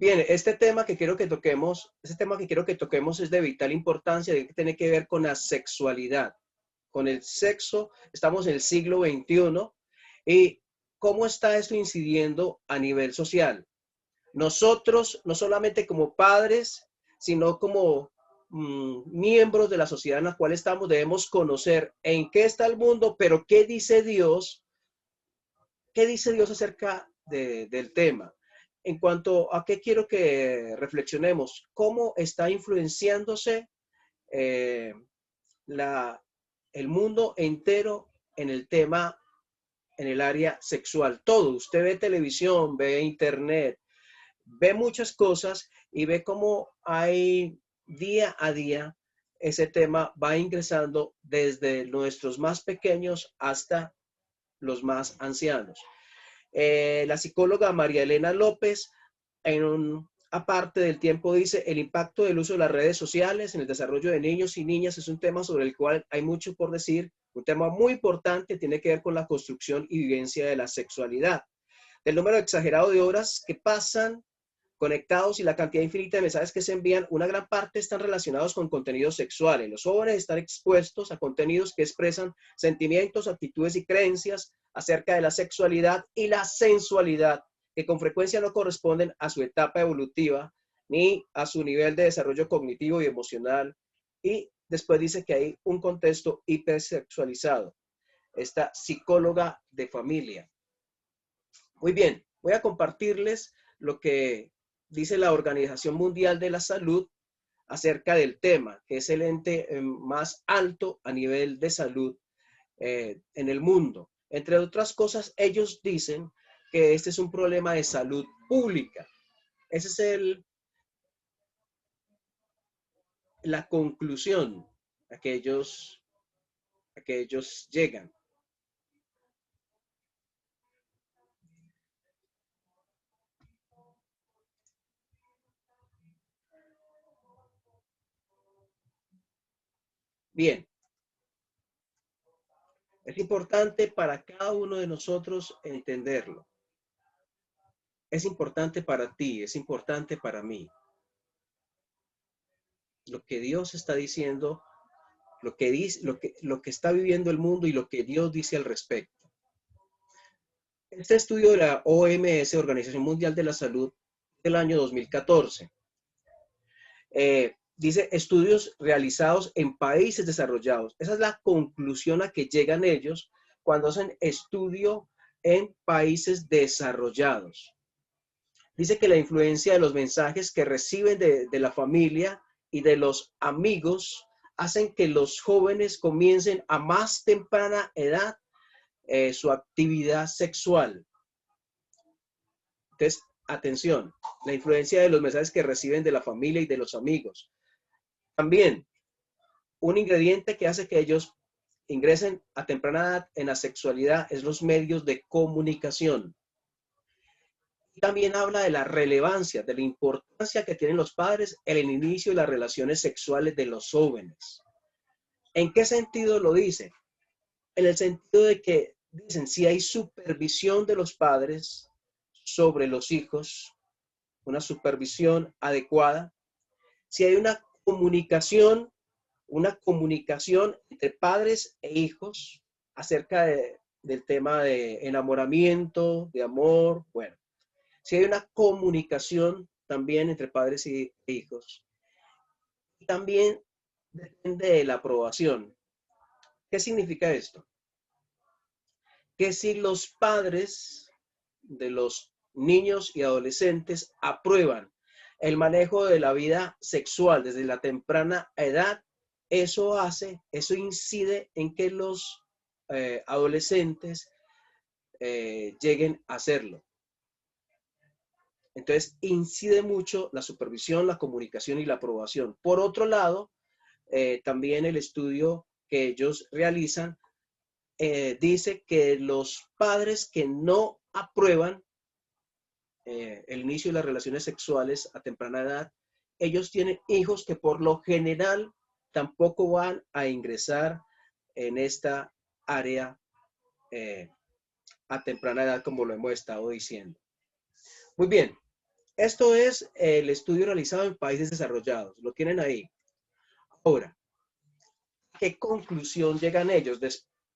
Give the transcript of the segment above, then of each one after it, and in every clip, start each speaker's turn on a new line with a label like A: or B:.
A: Bien, este tema que quiero que toquemos es de vital importancia, que tiene que ver con la sexualidad, con el sexo. Estamos en el siglo XXI y cómo está esto incidiendo a nivel social. Nosotros, no solamente como padres, sino como miembros de la sociedad en la cual estamos, debemos conocer en qué está el mundo, pero qué dice Dios acerca del tema. En cuanto a qué quiero que reflexionemos, cómo está influenciándose eh, la, el mundo entero en el tema, en el área sexual. Todo, usted ve televisión, ve internet, ve muchas cosas y ve cómo hay día a día ese tema va ingresando desde nuestros más pequeños hasta los más ancianos. La psicóloga María Elena López, aparte del tiempo, dice: el impacto del uso de las redes sociales en el desarrollo de niños y niñas es un tema sobre el cual hay mucho por decir, un tema muy importante, tiene que ver con la construcción y vivencia de la sexualidad, del número exagerado de horas que pasan conectados y la cantidad infinita de mensajes que se envían. Una gran parte están relacionados con contenidos sexuales. Los jóvenes están expuestos a contenidos que expresan sentimientos, actitudes y creencias acerca de la sexualidad y la sensualidad, que con frecuencia no corresponden a su etapa evolutiva ni a su nivel de desarrollo cognitivo y emocional. Y después dice que hay un contexto hipersexualizado. Esta psicóloga de familia. Muy bien, voy a compartirles lo que dice la Organización Mundial de la Salud acerca del tema, que es el ente más alto a nivel de salud en el mundo. Entre otras cosas, ellos dicen que este es un problema de salud pública. Esa es la conclusión a que ellos llegan. Bien, es importante para cada uno de nosotros entenderlo. Es importante para ti, es importante para mí. Lo que Dios está diciendo, lo que dice, lo que está viviendo el mundo y lo que Dios dice al respecto. Este estudio de la OMS, Organización Mundial de la Salud, del año 2014, dice estudios realizados en países desarrollados. Esa es la conclusión a que llegan ellos cuando hacen estudio en países desarrollados. Dice que la influencia de los mensajes que reciben de la familia y de los amigos hacen que los jóvenes comiencen a más temprana edad su actividad sexual. Entonces, atención, la influencia de los mensajes que reciben de la familia y de los amigos. También, un ingrediente que hace que ellos ingresen a temprana edad en la sexualidad es los medios de comunicación. También habla de la relevancia, de la importancia que tienen los padres en el inicio de las relaciones sexuales de los jóvenes. ¿En qué sentido lo dice? En el sentido de que dicen, si hay supervisión de los padres sobre los hijos, una supervisión adecuada, si hay una comunicación entre padres e hijos acerca del tema de enamoramiento, de amor, bueno, si hay una comunicación también entre padres e hijos. Y también depende de la aprobación. ¿Qué significa esto? Que si los padres de los niños y adolescentes aprueban el manejo de la vida sexual desde la temprana edad, eso incide en que los adolescentes lleguen a hacerlo. Entonces, incide mucho la supervisión, la comunicación y la aprobación. Por otro lado, también el estudio que ellos realizan dice que los padres que no aprueban el inicio de las relaciones sexuales a temprana edad, ellos tienen hijos que por lo general tampoco van a ingresar en esta área a temprana edad, como lo hemos estado diciendo. Muy bien, Esto es el estudio realizado en países desarrollados. Lo tienen ahí. Ahora, ¿qué conclusión llegan ellos?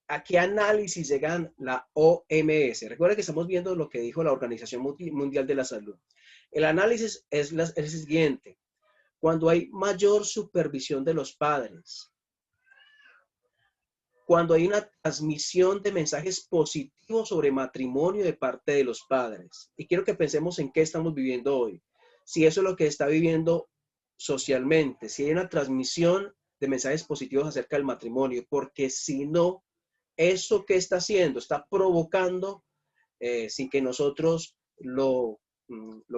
A: ¿A qué análisis llegan la OMS? Recuerda que estamos viendo lo que dijo la Organización Mundial de la Salud. El análisis es el siguiente. Cuando hay mayor supervisión de los padres, cuando hay una transmisión de mensajes positivos sobre matrimonio de parte de los padres. Y quiero que pensemos en qué estamos viviendo hoy. Si eso es lo que está viviendo socialmente, si hay una transmisión de mensajes positivos acerca del matrimonio, porque si no, eso que está haciendo, está provocando, sin que nosotros lo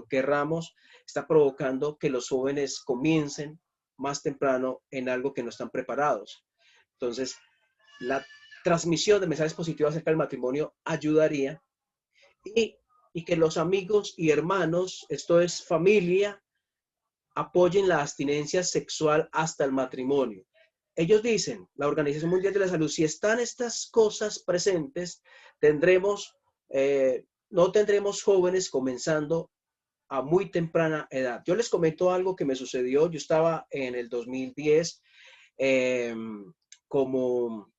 A: querramos, está provocando que los jóvenes comiencen más temprano en algo que no están preparados. Entonces, la transmisión de mensajes positivos acerca del matrimonio ayudaría y, y que los amigos y hermanos, esto es familia, apoyen la abstinencia sexual hasta el matrimonio. Ellos dicen, la Organización Mundial de la Salud, si están estas cosas presentes, no tendremos jóvenes comenzando a muy temprana edad. Yo les comento algo que me sucedió. Yo estaba en el 2010 eh, como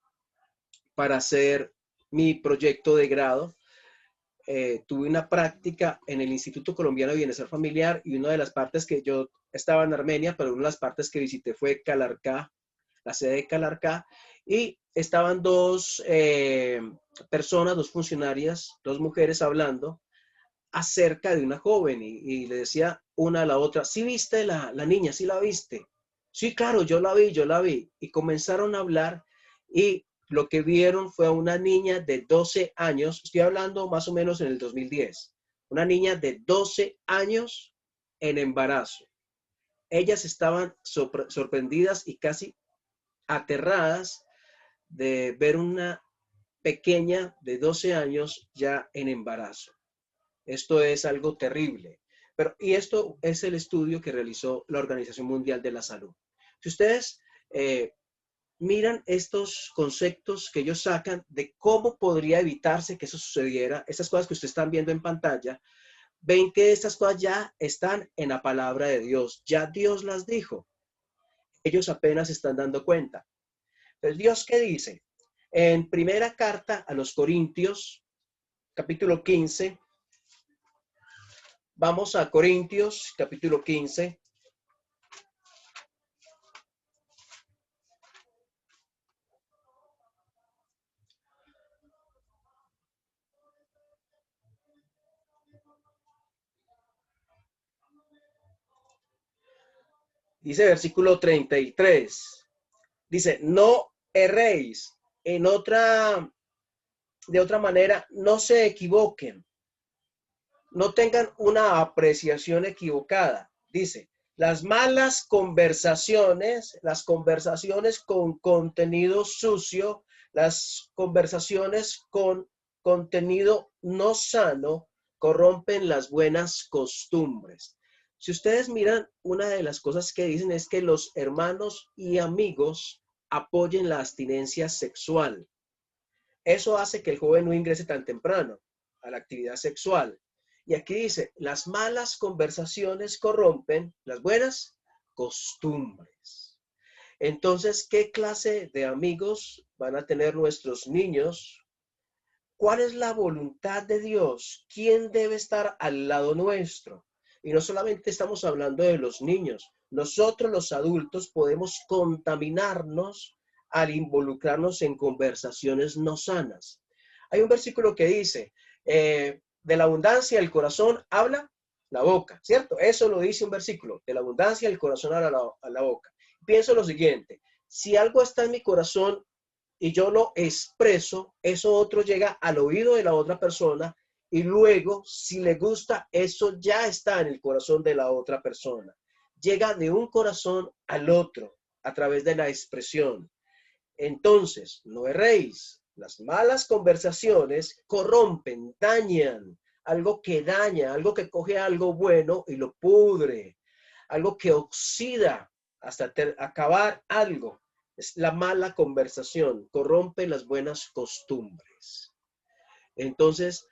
A: para hacer mi proyecto de grado. Tuve una práctica en el Instituto Colombiano de Bienestar Familiar y una de las partes que yo estaba en Armenia, pero una de las partes que visité fue Calarcá, la sede de Calarcá, y estaban dos personas, dos funcionarias, dos mujeres hablando acerca de una joven y le decía una a la otra, ¿sí viste la niña? ¿Sí la viste? Sí, claro, yo la vi. Y comenzaron a hablar y lo que vieron fue a una niña de 12 años, estoy hablando más o menos en el 2010, una niña de 12 años en embarazo. Ellas estaban sorprendidas y casi aterradas de ver una pequeña de 12 años ya en embarazo. Esto es algo terrible. Y esto es el estudio que realizó la Organización Mundial de la Salud. Si ustedes eh, miran estos conceptos que ellos sacan de cómo podría evitarse que eso sucediera, estas cosas que ustedes están viendo en pantalla, ven que estas cosas ya están en la palabra de Dios. Ya Dios las dijo. Ellos apenas se están dando cuenta. Entonces, ¿Dios qué dice? En primera carta a los Corintios, capítulo 15, vamos a Corintios, capítulo 15. Dice versículo 33. Dice, no erréis. De otra manera, no se equivoquen. No tengan una apreciación equivocada. Dice, las conversaciones con contenido sucio, las conversaciones con contenido no sano, corrompen las buenas costumbres. Si ustedes miran, una de las cosas que dicen es que los hermanos y amigos apoyen la abstinencia sexual. Eso hace que el joven no ingrese tan temprano a la actividad sexual. Y aquí dice, las malas conversaciones corrompen las buenas costumbres. Entonces, ¿qué clase de amigos van a tener nuestros niños? ¿Cuál es la voluntad de Dios? ¿Quién debe estar al lado nuestro? Y no solamente estamos hablando de los niños, nosotros los adultos podemos contaminarnos al involucrarnos en conversaciones no sanas. Hay un versículo que dice, de la abundancia del corazón habla la boca, ¿cierto? Eso lo dice un versículo, de la abundancia del corazón habla la boca. Pienso lo siguiente, si algo está en mi corazón y yo lo expreso, eso otro llega al oído de la otra persona y luego, si le gusta, eso ya está en el corazón de la otra persona. Llega de un corazón al otro a través de la expresión. Entonces, no erréis. Las malas conversaciones corrompen, dañan, algo que daña, algo que coge algo bueno y lo pudre, algo que oxida hasta acabar algo. Es la mala conversación, corrompe las buenas costumbres. Entonces,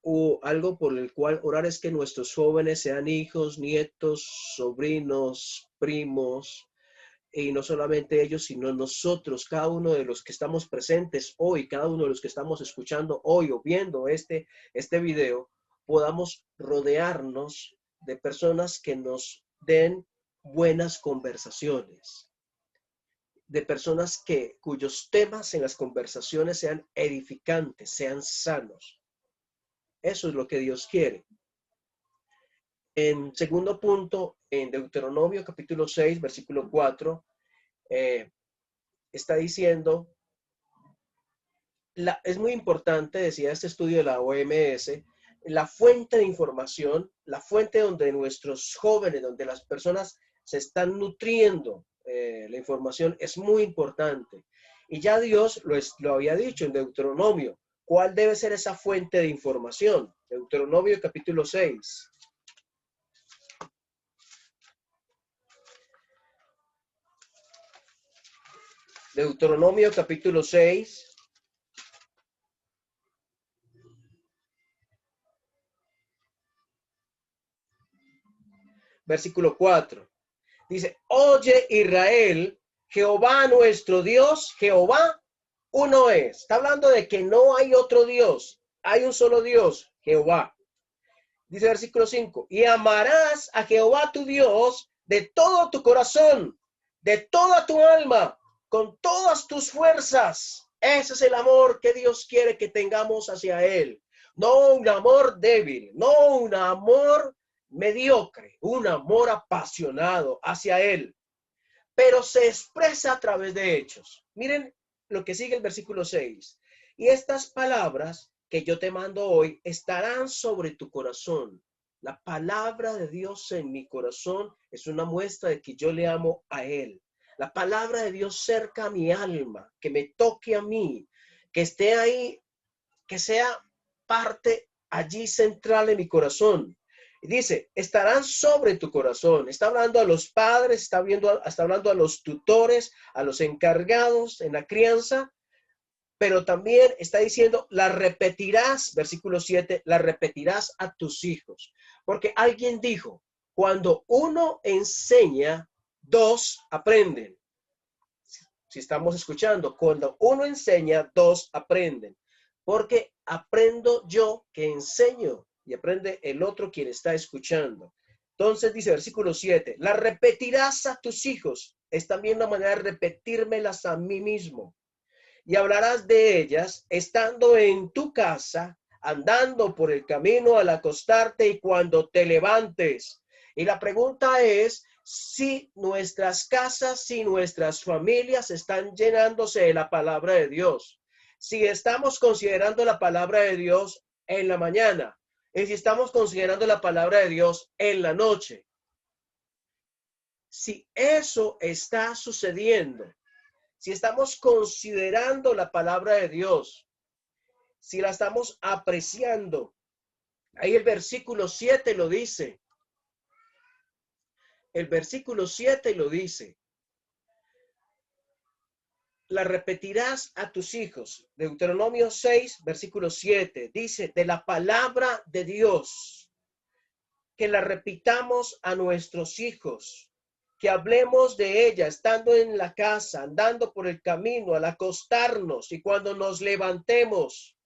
A: o algo por el cual orar es que nuestros jóvenes sean hijos, nietos, sobrinos, primos, y no solamente ellos, sino nosotros, cada uno de los que estamos presentes hoy, cada uno de los que estamos escuchando hoy o viendo este video, podamos rodearnos de personas que nos den buenas conversaciones, de personas cuyos temas en las conversaciones sean edificantes, sean sanos. Eso es lo que Dios quiere. En segundo punto, en Deuteronomio capítulo 6, versículo 4, está diciendo, es muy importante, decía este estudio de la OMS, la fuente de información, la fuente donde nuestros jóvenes, donde las personas se están nutriendo, la información es muy importante. Y ya Dios lo había dicho en Deuteronomio. ¿Cuál debe ser esa fuente de información? Deuteronomio capítulo 6. Deuteronomio capítulo 6. Versículo 4. Dice, oye Israel, Jehová nuestro Dios, Jehová uno es. Está hablando de que no hay otro Dios, hay un solo Dios, Jehová. Dice versículo 5, y amarás a Jehová tu Dios de todo tu corazón, de toda tu alma, con todas tus fuerzas. Ese es el amor que Dios quiere que tengamos hacia Él. No un amor débil, no un amor mediocre, un amor apasionado hacia Él, pero se expresa a través de hechos. Miren lo que sigue el versículo 6. Y estas palabras que yo te mando hoy estarán sobre tu corazón. La palabra de Dios en mi corazón es una muestra de que yo le amo a Él. La palabra de Dios cerca a mi alma, que me toque a mí, que esté ahí, que sea parte allí central en mi corazón. Y dice, estarán sobre tu corazón. Está hablando a los padres, está hablando a los tutores, a los encargados en la crianza, pero también está diciendo, la repetirás, versículo 7, la repetirás a tus hijos. Porque alguien dijo, cuando uno enseña, dos aprenden. Si estamos escuchando, cuando uno enseña, dos aprenden. Porque aprendo yo que enseño y aprende el otro quien está escuchando. Entonces dice versículo 7, la repetirás a tus hijos. Es también una manera de repetírmelas a mí mismo. Y hablarás de ellas estando en tu casa, andando por el camino al acostarte y cuando te levantes. Y la pregunta es si nuestras casas, si nuestras familias están llenándose de la palabra de Dios. Si estamos considerando la palabra de Dios en la mañana y si estamos considerando la palabra de Dios en la noche. Si eso está sucediendo, si estamos considerando la palabra de Dios, si la estamos apreciando, ahí el versículo 7 lo dice. El versículo 7 lo dice. La repetirás a tus hijos. Deuteronomio 6, versículo 7, dice, de la palabra de Dios, que la repitamos a nuestros hijos, que hablemos de ella estando en la casa, andando por el camino, al acostarnos y cuando nos levantemos.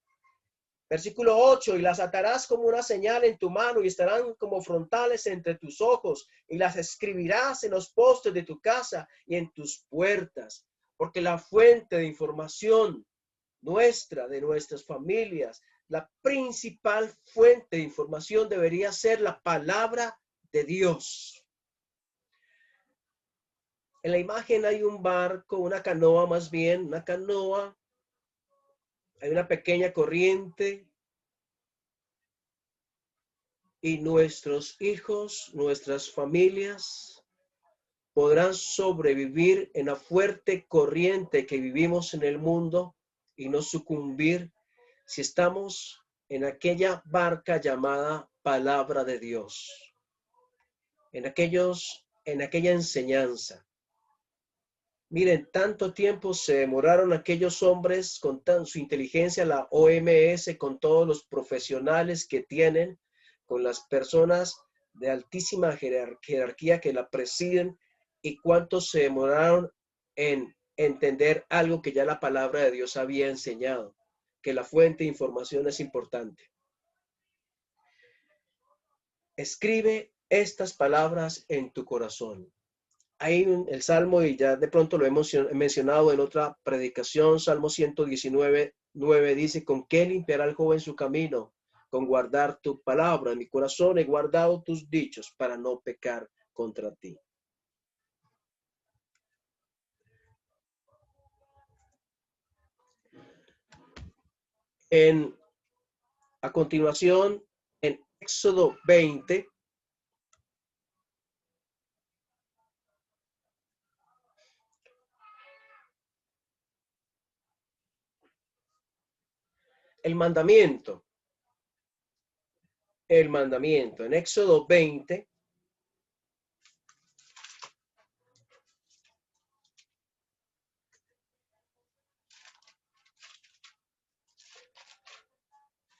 A: Versículo 8, y las atarás como una señal en tu mano y estarán como frontales entre tus ojos y las escribirás en los postes de tu casa y en tus puertas. Porque la fuente de información nuestra, de nuestras familias, la principal fuente de información debería ser la palabra de Dios. En la imagen hay un barco, una canoa más bien, una canoa, hay una pequeña corriente y nuestros hijos, nuestras familias podrán sobrevivir en la fuerte corriente que vivimos en el mundo y no sucumbir si estamos en aquella barca llamada palabra de Dios, en aquella enseñanza. Miren, tanto tiempo se demoraron aquellos hombres con su inteligencia, la OMS, con todos los profesionales que tienen, con las personas de altísima jerarquía que la presiden, y cuántos se demoraron en entender algo que ya la palabra de Dios había enseñado, que la fuente de información es importante. Escribe estas palabras en tu corazón. Hay el Salmo, y ya de pronto lo hemos mencionado en otra predicación, Salmo 119, 9 dice: ¿con qué limpiará el joven su camino? Con guardar tu palabra. En mi corazón he guardado tus dichos para no pecar contra ti. A continuación, en Éxodo 20, el mandamiento. El mandamiento. En Éxodo 20,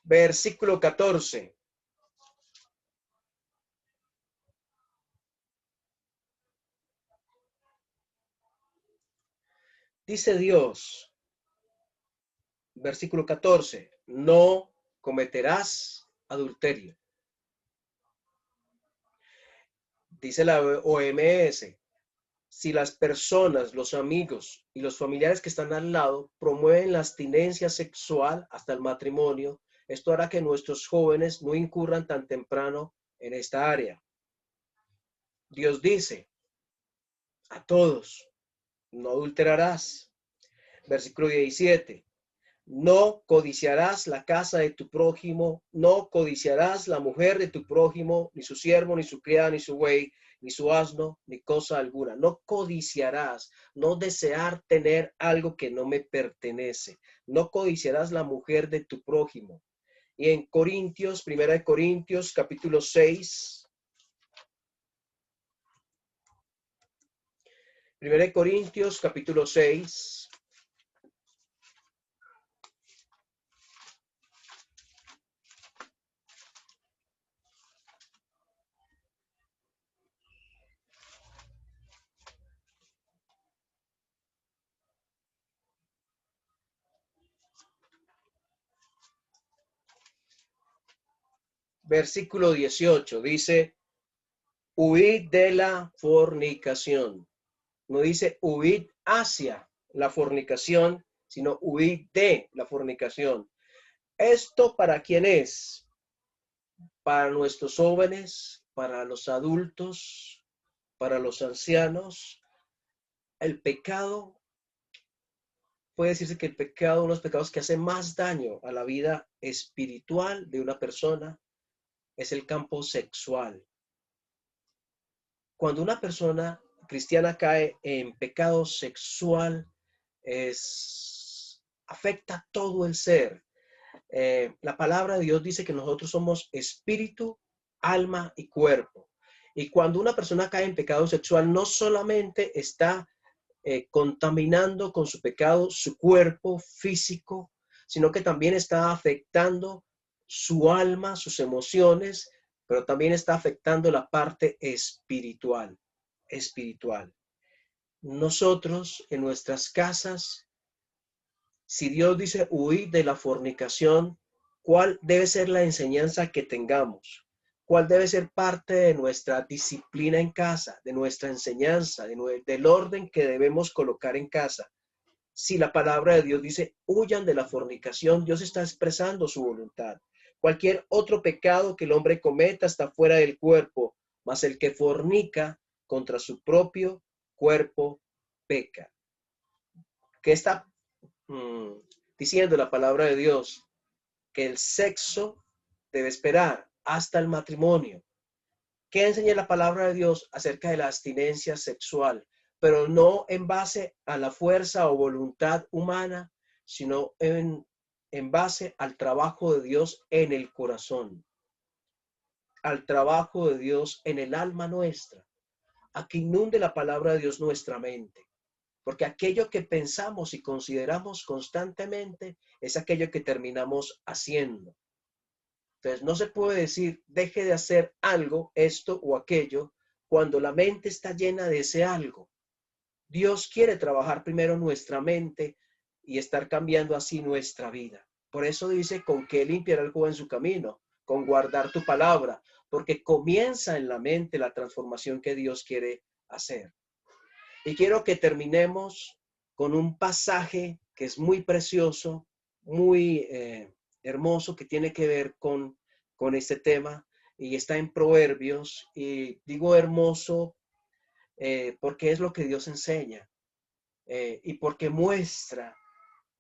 A: versículo 14. Dice Dios, versículo 14, no cometerás adulterio. Dice la OMS, si las personas, los amigos y los familiares que están al lado promueven la abstinencia sexual hasta el matrimonio, esto hará que nuestros jóvenes no incurran tan temprano en esta área. Dios dice a todos, no adulterarás. Versículo 17. No codiciarás la casa de tu prójimo, no codiciarás la mujer de tu prójimo, ni su siervo, ni su criada, ni su buey, ni su asno, ni cosa alguna. No codiciarás, no desear tener algo que no me pertenece. No codiciarás la mujer de tu prójimo. Y en Corintios, 1 Corintios, capítulo 6, 1 Corintios, capítulo 6, versículo 18, dice: huid de la fornicación. No dice huid hacia la fornicación, sino huid de la fornicación. ¿Esto para quién es? Para nuestros jóvenes, para los adultos, para los ancianos. El pecado, puede decirse que el pecado, uno de los pecados que hace más daño a la vida espiritual de una persona, es el campo sexual. Cuando una persona cristiana cae en pecado sexual, afecta todo el ser. La palabra de Dios dice que nosotros somos espíritu, alma y cuerpo. Y cuando una persona cae en pecado sexual, no solamente está contaminando con su pecado su cuerpo físico, sino que también está afectando su alma, sus emociones, pero también está afectando la parte espiritual. Espiritual. Nosotros en nuestras casas, si Dios dice huir de la fornicación, ¿cuál debe ser la enseñanza que tengamos? ¿Cuál debe ser parte de nuestra disciplina en casa, de nuestra enseñanza, del orden que debemos colocar en casa? Si la palabra de Dios dice huyan de la fornicación, Dios está expresando su voluntad. Cualquier otro pecado que el hombre cometa está fuera del cuerpo, mas el que fornica contra su propio cuerpo peca. ¿Qué está diciendo la palabra de Dios? Que el sexo debe esperar hasta el matrimonio. ¿Qué enseña la palabra de Dios acerca de la abstinencia sexual? Pero no en base a la fuerza o voluntad humana, sino en base al trabajo de Dios en el corazón, al trabajo de Dios en el alma nuestra, a que inunde la palabra de Dios nuestra mente. porque aquello que pensamos y consideramos constantemente es aquello que terminamos haciendo. Entonces, no se puede decir, deje de hacer algo, esto o aquello, cuando la mente está llena de ese algo. Dios quiere trabajar primero nuestra mente y estar cambiando así nuestra vida. Por eso dice, con qué limpiará el joven su camino, con guardar tu palabra, porque comienza en la mente la transformación que Dios quiere hacer. Y quiero que terminemos con un pasaje que es muy precioso, muy hermoso, que tiene que ver con este tema, y está en Proverbios. Y digo hermoso porque es lo que Dios enseña y porque muestra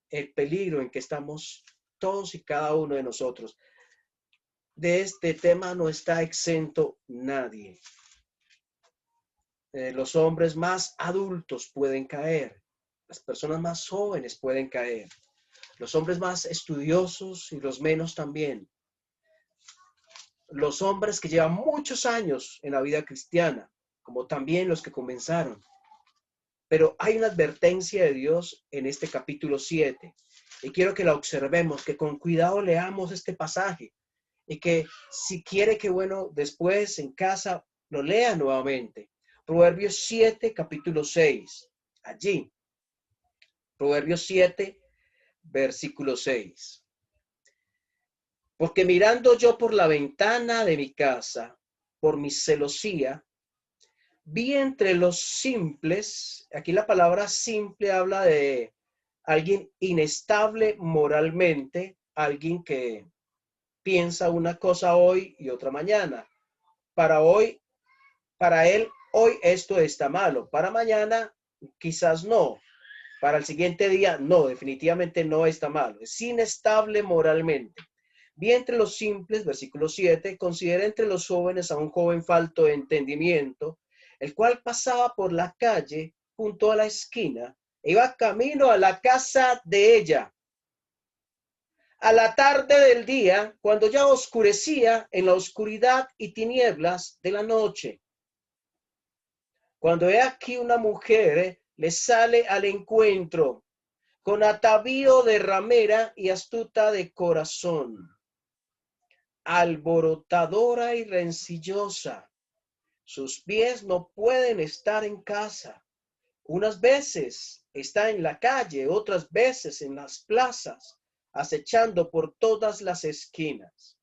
A: el peligro en que estamos todos y cada uno de nosotros. De este tema no está exento nadie. Los hombres más adultos pueden caer, las personas más jóvenes pueden caer, los hombres más estudiosos y los menos también, los hombres que llevan muchos años en la vida cristiana, como también los que comenzaron. Pero hay una advertencia de Dios en este capítulo 7 y quiero que la observemos, que con cuidado leamos este pasaje y que si quiere que bueno, después en casa lo lea nuevamente. Proverbios 7, capítulo 6. Allí, Proverbios 7, versículo 6. Porque mirando yo por la ventana de mi casa, por mi celosía, vi entre los simples, aquí la palabra simple habla de alguien inestable moralmente, alguien que piensa una cosa hoy y otra mañana. Para él, hoy esto está malo. Para mañana, quizás no. Para el siguiente día, no, definitivamente no está malo. Es inestable moralmente. Vi entre los simples, versículo 7, considera entre los jóvenes a un joven falto de entendimiento, el cual pasaba por la calle junto a la esquina, e iba camino a la casa de ella. A la tarde del día, cuando ya oscurecía en la oscuridad y tinieblas de la noche. Cuando he aquí una mujer le sale al encuentro con atavío de ramera y astuta de corazón, alborotadora y rencillosa. Sus pies no pueden estar en casa. Unas veces está en la calle, otras veces en las plazas, acechando por todas las esquinas.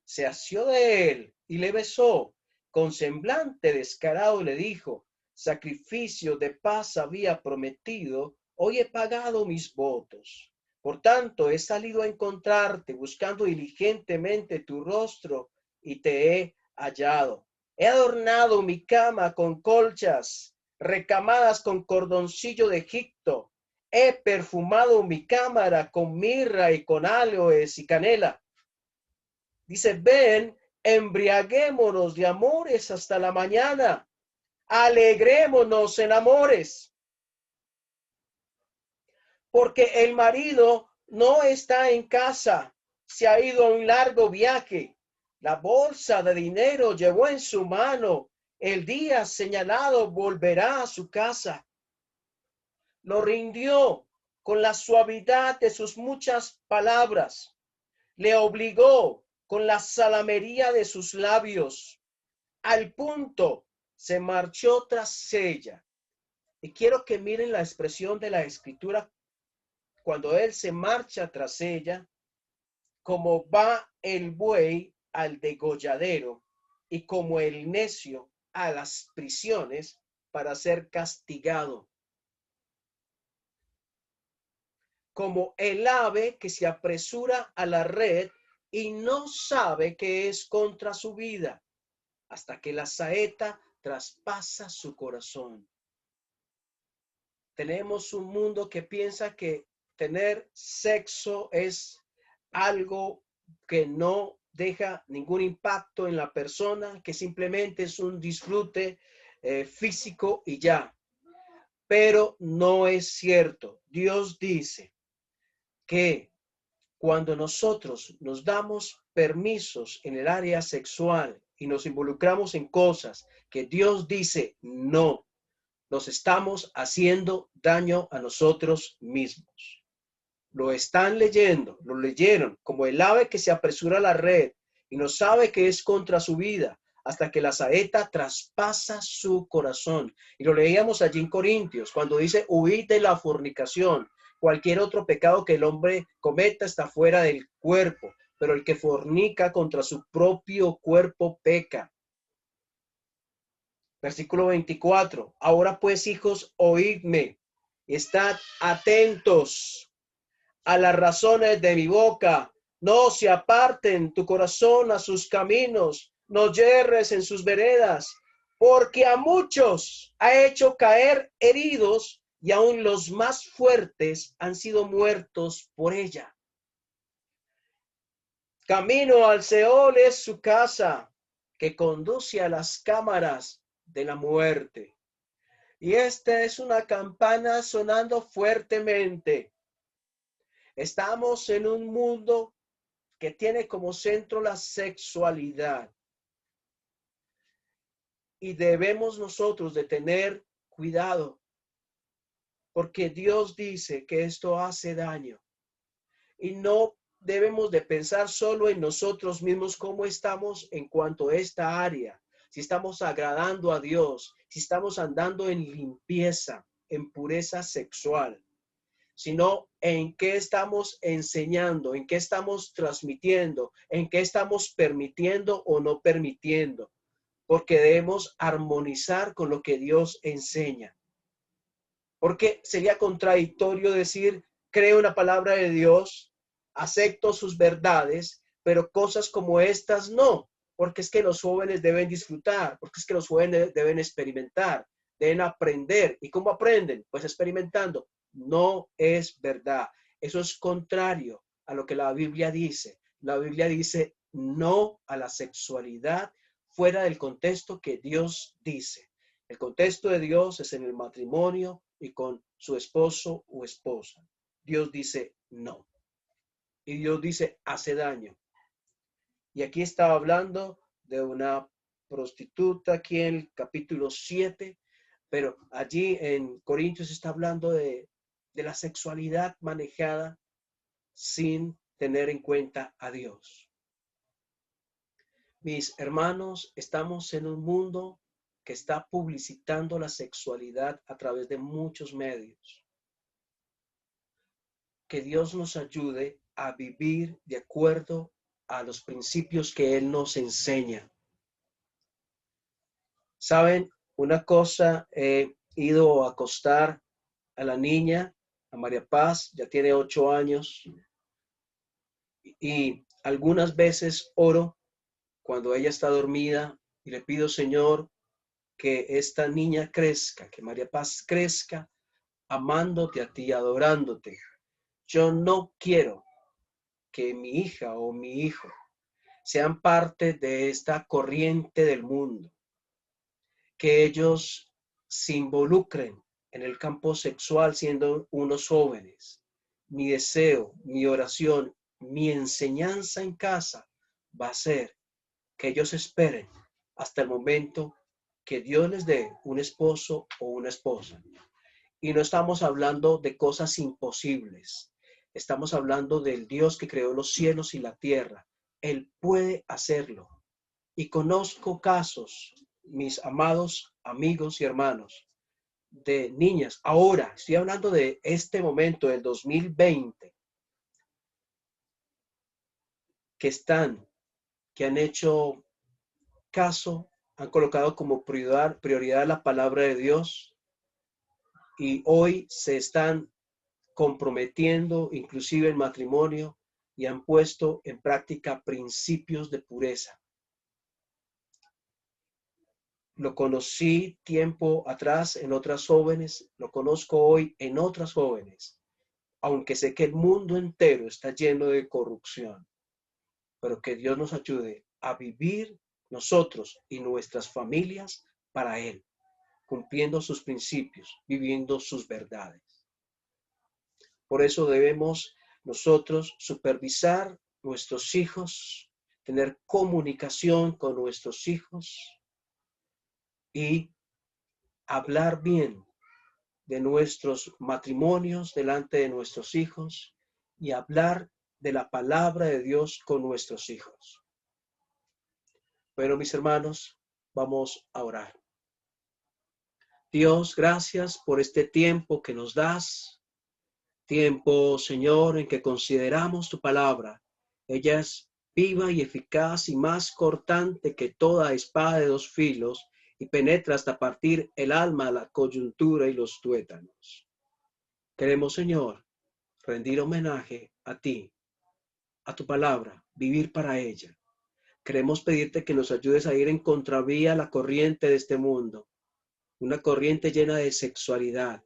A: Se asió de él y le besó. Con semblante descarado le dijo, sacrificio de paz había prometido, hoy he pagado mis votos. Por tanto, he salido a encontrarte, buscando diligentemente tu rostro, y te he hallado. He adornado mi cama con colchas, recamadas con cordoncillo de Egipto. He perfumado mi cámara con mirra y con aloes y canela. Dice, ven, embriaguémonos de amores hasta la mañana. Alegrémonos en amores. Porque el marido no está en casa, se ha ido a un largo viaje. La bolsa de dinero llevó en su mano. El día señalado volverá a su casa. Lo rindió con la suavidad de sus muchas palabras. Le obligó con la salamería de sus labios. Al punto se marchó tras ella. Y quiero que miren la expresión de la escritura cuando él se marcha tras ella, como va el buey al degolladero y como el necio a las prisiones para ser castigado. Como el ave que se apresura a la red y no sabe que es contra su vida, hasta que la saeta traspasa su corazón. Tenemos un mundo que piensa que tener sexo es algo que no deja ningún impacto en la persona, que simplemente es un disfrute físico y ya. Pero no es cierto. Dios dice que cuando nosotros nos damos permisos en el área sexual y nos involucramos en cosas que Dios dice no, nos estamos haciendo daño a nosotros mismos. Lo están leyendo, lo leyeron, como el ave que se apresura a la red y no sabe que es contra su vida, hasta que la saeta traspasa su corazón. Y lo leíamos allí en Corintios, cuando dice, huid de la fornicación. Cualquier otro pecado que el hombre cometa está fuera del cuerpo, pero el que fornica contra su propio cuerpo peca. Versículo 24. Ahora pues, hijos, oídme, estad atentos a las razones de mi boca. No se aparten tu corazón a sus caminos, no yerres en sus veredas, porque a muchos ha hecho caer heridos y aun los más fuertes han sido muertos por ella. Camino al Seol es su casa, que conduce a las cámaras de la muerte. Y esta es una campana sonando fuertemente. Estamos en un mundo que tiene como centro la sexualidad. Y debemos nosotros de tener cuidado, porque Dios dice que esto hace daño. Y no debemos de pensar solo en nosotros mismos, cómo estamos en cuanto a esta área. Si estamos agradando a Dios, si estamos andando en limpieza, en pureza sexual, sino en qué estamos enseñando, en qué estamos transmitiendo, en qué estamos permitiendo o no permitiendo, porque debemos armonizar con lo que Dios enseña. Porque sería contradictorio decir, creo en la palabra de Dios, acepto sus verdades, pero cosas como estas no, porque es que los jóvenes deben disfrutar, porque es que los jóvenes deben experimentar, deben aprender. ¿Y cómo aprenden? Pues experimentando. No es verdad. Eso es contrario a lo que la Biblia dice. La Biblia dice no a la sexualidad fuera del contexto que Dios dice. El contexto de Dios es en el matrimonio y con su esposo o esposa. Dios dice no. Y Dios dice hace daño. Y aquí estaba hablando de una prostituta aquí en el capítulo 7, pero allí en Corintios está hablando de la sexualidad manejada sin tener en cuenta a Dios. Mis hermanos, estamos en un mundo que está publicitando la sexualidad a través de muchos medios. Que Dios nos ayude a vivir de acuerdo a los principios que Él nos enseña. ¿Saben? Una cosa, he ido a acostar a la niña, a María Paz, ya tiene 8 años, y algunas veces oro cuando ella está dormida y le pido, Señor, que esta niña crezca, que María Paz crezca amándote a ti, adorándote. Yo no quiero que mi hija o mi hijo sean parte de esta corriente del mundo, que ellos se involucren en el campo sexual siendo unos jóvenes. Mi deseo, mi oración, mi enseñanza en casa va a ser que ellos esperen hasta el momento que Dios les dé un esposo o una esposa. Y no estamos hablando de cosas imposibles. Estamos hablando del Dios que creó los cielos y la tierra. Él puede hacerlo. Y conozco casos, mis amados amigos y hermanos, de niñas. Ahora, estoy hablando de este momento, del 2020, que han hecho caso, han colocado como prioridad la palabra de Dios y hoy se están comprometiendo inclusive el matrimonio y han puesto en práctica principios de pureza. Lo conocí tiempo atrás en otras jóvenes, lo conozco hoy en otras jóvenes, aunque sé que el mundo entero está lleno de corrupción, pero que Dios nos ayude a vivir nosotros y nuestras familias para Él, cumpliendo sus principios, viviendo sus verdades. Por eso debemos nosotros supervisar nuestros hijos, tener comunicación con nuestros hijos y hablar bien de nuestros matrimonios delante de nuestros hijos y hablar de la palabra de Dios con nuestros hijos. Bueno, mis hermanos, vamos a orar. Dios, gracias por este tiempo que nos das. Tiempo, Señor, en que consideramos tu palabra. Ella es viva y eficaz y más cortante que toda espada de dos filos y penetra hasta partir el alma, la coyuntura y los tuétanos. Queremos, Señor, rendir homenaje a ti, a tu palabra, vivir para ella. Queremos pedirte que nos ayudes a ir en contravía a la corriente de este mundo, una corriente llena de sexualidad,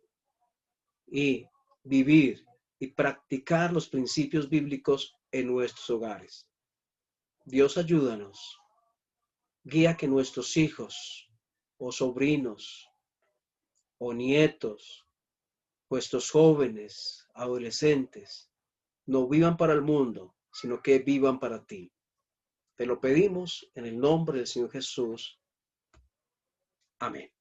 A: y vivir y practicar los principios bíblicos en nuestros hogares. Dios, ayúdanos. Guía que nuestros hijos o sobrinos o nietos, nuestros jóvenes, adolescentes, no vivan para el mundo, sino que vivan para ti. Te lo pedimos en el nombre del Señor Jesús. Amén.